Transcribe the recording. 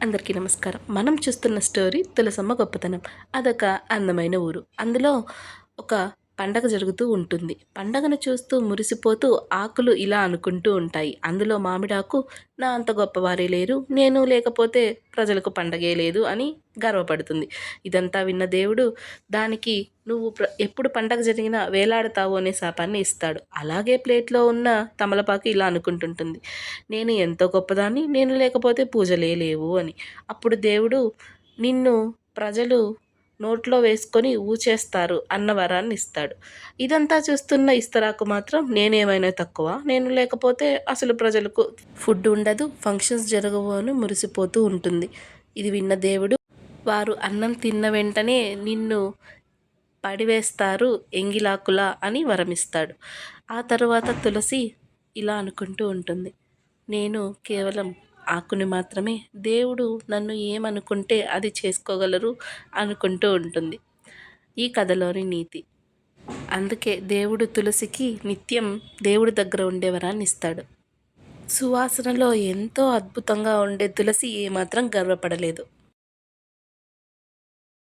అందరికీ నమస్కారం. మనం చూస్తున్న స్టోరీ తులసమ్మ గొప్పతనం. అదొక అందమైన ఊరు. అందులో ఒక పండగ జరుగుతూ ఉంటుంది. పండగను చూస్తూ మురిసిపోతూ ఆకులు ఇలా అనుకుంటూ ఉంటాయి. అందులో మామిడాకు నా అంత గొప్పవారే లేరు. నేను లేకపోతే ప్రజలకు పండగే లేదు అని గర్వపడుతుంది. ఇదంతా విన్న దేవుడు దానికి నువ్వు ఎప్పుడు పండగ జరిగినా వేలాడతావు అనే శాపాన్ని ఇస్తాడు. అలాగే ప్లేట్‌లో ఉన్న తమలపాకు ఇలా అనుకుంటుంటుంది. నేను ఎంతో గొప్పదాన్ని, నేను లేకపోతే పూజలే లేవు అని. అప్పుడు దేవుడు నిన్ను ప్రజలు నోట్లో వేసుకొని ఊచేస్తారు అన్న వరాన్ని ఇస్తాడు. ఇదంతా చూస్తున్న ఇస్తరాకు మాత్రం నేనేమైనా తక్కువ, నేను లేకపోతే అసలు ప్రజలకు ఫుడ్ ఉండదు, ఫంక్షన్స్ జరగవు అని మురిసిపోతూ ఉంటుంది. ఇది విన్న దేవుడు వారు అన్నం తిన్న వెంటనే నిన్ను పడివేస్తారు ఎంగిలాకులా అని వరమిస్తాడు. ఆ తరువాత తులసి ఇలా అనుకుంటూ ఉంటుంది. నేను కేవలం ఆకుని మాత్రమే, దేవుడు నన్ను ఏమనుకుంటే అది చేసుకోగలరు అనుకుంటూ ఉంటుంది. ఈ కథలోని నీతి. అందుకే దేవుడు తులసికి నిత్యం దేవుడి దగ్గర ఉండే వరాన్ని ఇస్తాడు. సువాసనలో ఎంతో అద్భుతంగా ఉండే తులసి ఏమాత్రం గర్వపడలేదు.